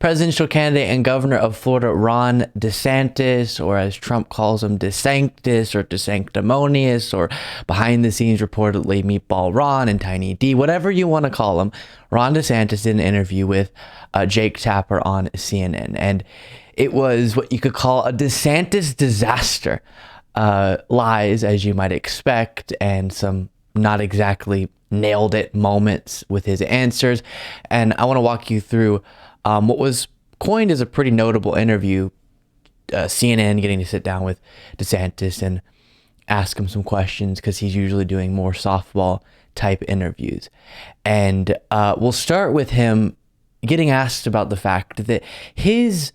presidential candidate and governor of Florida, Ron DeSantis, or as Trump calls him, DeSanctus or DeSanctimonious, or behind the scenes reportedly Meatball Ron and Tiny D, whatever you want to call him. Ron DeSantis did an interview with Jake Tapper on CNN, and it was what you could call a DeSantis disaster. Lies, as you might expect, and some not exactly nailed it moments with his answers. And I want to walk you through what was coined as a pretty notable interview, CNN getting to sit down with DeSantis and ask him some questions, because he's usually doing more softball type interviews. And we'll start with him getting asked about the fact that his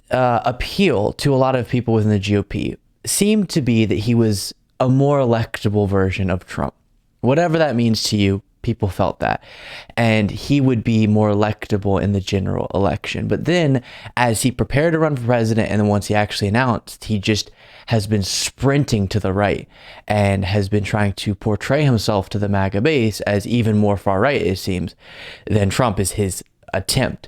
appeal to a lot of people within the GOP seemed to be that he was a more electable version of Trump. Whatever that means to you, people felt that. And he would be more electable in the general election. But then, as he prepared to run for president, and then once he actually announced, he just has been sprinting to the right and has been trying to portray himself to the MAGA base as even more far right, it seems, than Trump is his attempt.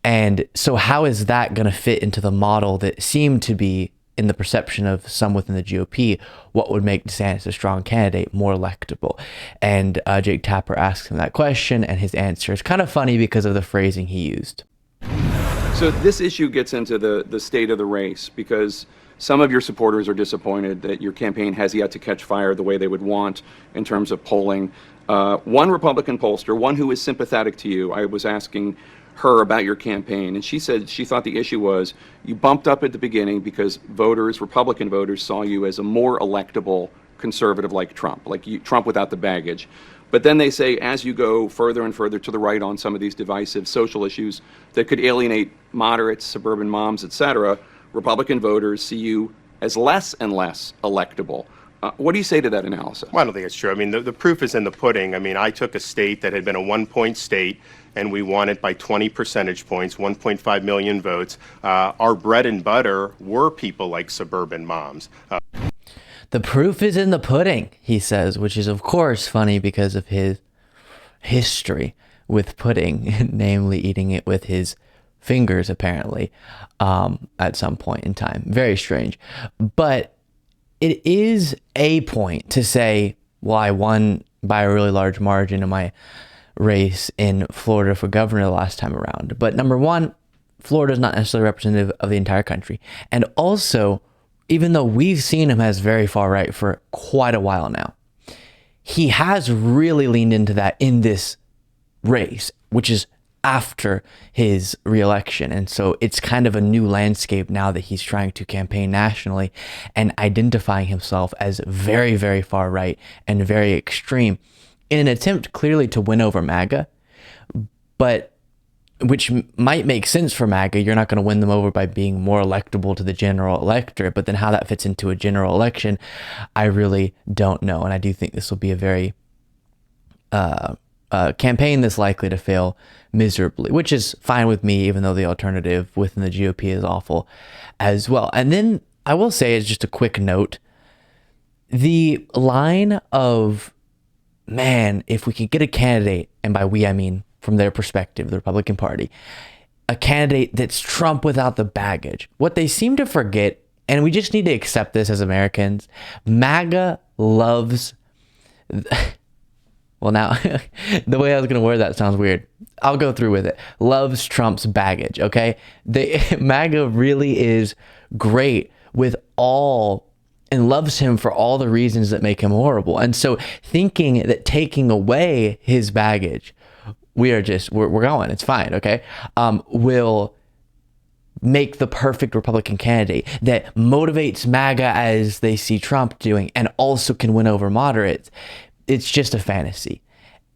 And so how is that going to fit into the model that seemed to be, in the perception of some within the GOP, what would make DeSantis a strong candidate, more electable? And Jake Tapper asks him that question, and his answer is kind of funny because of the phrasing he used. So this issue gets into the state of the race, because some of your supporters are disappointed that your campaign has yet to catch fire the way they would want in terms of polling. One Republican pollster, one who is sympathetic to you, I was asking her about your campaign, and she said she thought the issue was you bumped up at the beginning because voters, Republican voters, saw you as a more electable conservative like Trump, Trump without the baggage. But then they say as you go further and further to the right on some of these divisive social issues that could alienate moderates, suburban moms, etc., Republican voters see you as less and less electable. What do you say to that analysis? Well, I don't think it's true. I mean, the proof is in the pudding. I mean, I took a state that had been a 1-point state, and we won it by 20 percentage points, 1.5 million votes. Our bread and butter were people like suburban moms. The proof is in the pudding, he says, which is, of course, funny because of his history with pudding, namely eating it with his fingers, apparently, at some point in time. Very strange. But it is a point to say, well, I won by a really large margin in my race in Florida for governor the last time around. But number one, Florida is not necessarily representative of the entire country. And also, even though we've seen him as very far right for quite a while now, he has really leaned into that in this race, which is after his reelection. And so it's kind of a new landscape now that he's trying to campaign nationally and identifying himself as very, very far right and very extreme in an attempt clearly to win over MAGA, but which might make sense for MAGA. You're not going to win them over by being more electable to the general electorate, but then how that fits into a general election, I really don't know. And I do think this will be a very campaign that's likely to fail miserably, which is fine with me, even though the alternative within the GOP is awful as well. And then I will say, as just a quick note, the line of, man, if we could get a candidate, and by we I mean from their perspective, the Republican Party, a candidate that's Trump without the baggage. What they seem to forget, and we just need to accept this as Americans, MAGA loves... Well, now, the way I was going to word that sounds weird. I'll go through with it. Loves Trump's baggage, okay? MAGA really is great with all, and loves him for all the reasons that make him horrible. And so thinking that taking away his baggage, we're going, it's fine, okay? Will make the perfect Republican candidate that motivates MAGA as they see Trump doing and also can win over moderates. It's just a fantasy.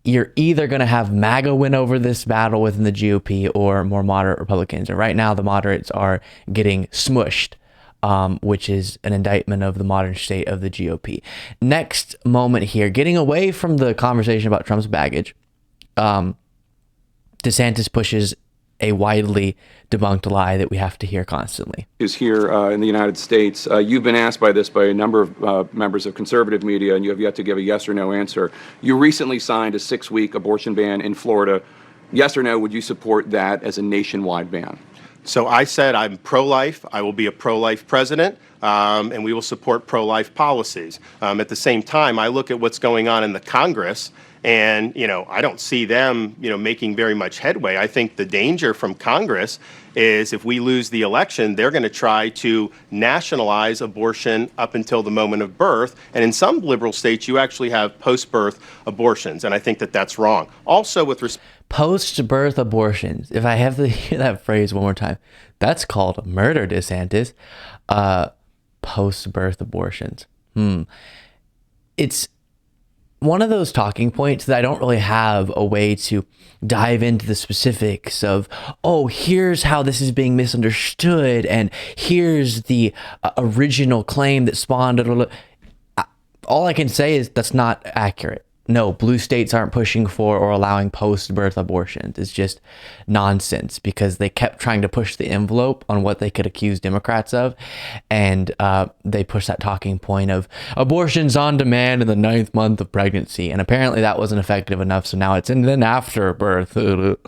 You're either going to have MAGA win over this battle within the GOP or more moderate Republicans. And right now, the moderates are getting smushed, which is an indictment of the modern state of the GOP. Next moment here, getting away from the conversation about Trump's baggage, DeSantis pushes a widely debunked lie that we have to hear constantly. Is here in the United States. You've been asked by a number of members of conservative media, and you have yet to give a yes or no answer. You recently signed a 6-week abortion ban in Florida Yes or no, would you support that as a nationwide ban? So I said I'm pro-life. I will be a pro-life president, and we will support pro-life policies. At the same time, I look at what's going on in the Congress, and I don't see them making very much headway. I think the danger from Congress is if we lose the election, they're going to try to nationalize abortion up until the moment of birth. And in some liberal states, you actually have post-birth abortions, and I think that that's wrong. Also, with respect Post-birth abortions. If I have to hear that phrase one more time, that's called murder, DeSantis. Post-birth abortions. It's one of those talking points that I don't really have a way to dive into the specifics of, oh, here's how this is being misunderstood, and here's the original claim that spawned it. All I can say is that's not accurate. No, blue states aren't pushing for or allowing post-birth abortions. It's just nonsense because they kept trying to push the envelope on what they could accuse Democrats of. And they pushed that talking point of abortions on demand in the 9th month of pregnancy. And apparently that wasn't effective enough. So now it's in then after birth. And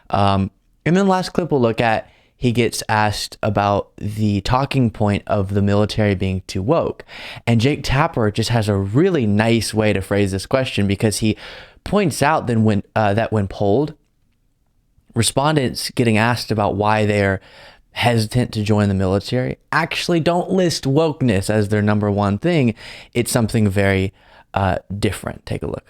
then the last clip we'll look at, he gets asked about the talking point of the military being too woke. And Jake Tapper just has a really nice way to phrase this question, because he points out that when polled, respondents getting asked about why they're hesitant to join the military actually don't list wokeness as their number one thing. It's something very different. Take a look.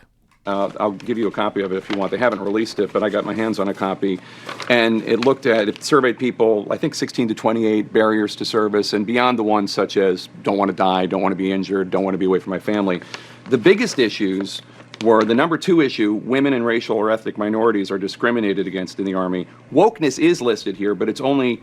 I'll give you a copy of it if you want. They haven't released it, but I got my hands on a copy. And it surveyed people, I think 16 to 28 barriers to service, and beyond the ones such as don't want to die, don't want to be injured, don't want to be away from my family. The biggest issues were the number 2 issue, women and racial or ethnic minorities are discriminated against in the Army. Wokeness is listed here, but it's only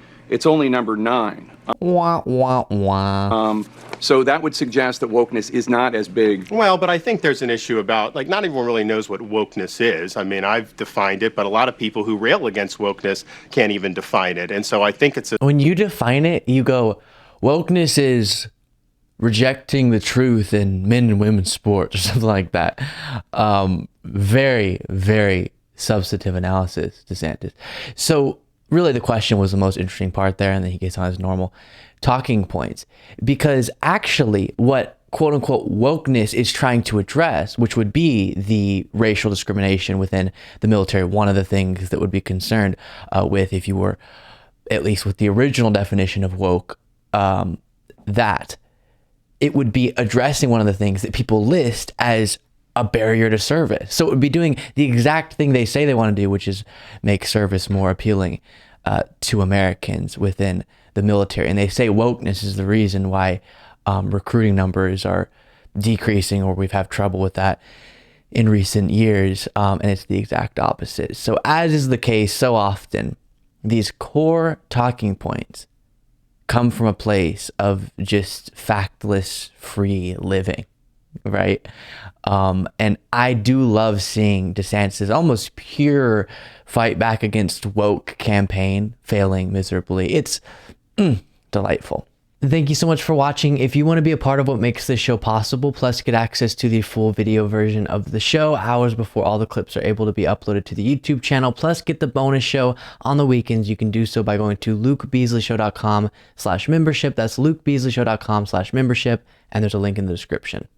number 9. Wah, wah, wah. So that would suggest that wokeness is not as big. Well, but I think there's an issue about, not everyone really knows what wokeness is. I mean, I've defined it, but a lot of people who rail against wokeness can't even define it. And so I think it's when you define it, you go, wokeness is rejecting the truth in men and women's sports or something like that. Very, very substantive analysis, DeSantis. So really the question was the most interesting part there, and then he gets on his normal talking points, because actually what quote unquote wokeness is trying to address, which would be the racial discrimination within the military, one of the things that would be concerned with if you were, at least with the original definition of woke, that it would be addressing one of the things that people list as a barrier to service. So it would be doing the exact thing they say they want to do, which is make service more appealing to Americans within the military. And they say wokeness is the reason why recruiting numbers are decreasing, or we've had trouble with that in recent years. And it's the exact opposite. So as is the case so often, these core talking points come from a place of just factless, free living, right? And I do love seeing DeSantis' almost pure fight back against woke campaign failing miserably. It's delightful. Thank you so much for watching. If you want to be a part of what makes this show possible, plus get access to the full video version of the show hours before all the clips are able to be uploaded to the YouTube channel, plus get the bonus show on the weekends, you can do so by going to lukebeasleyshow.com/membership. That's lukebeasleyshow.com/membership, and there's a link in the description.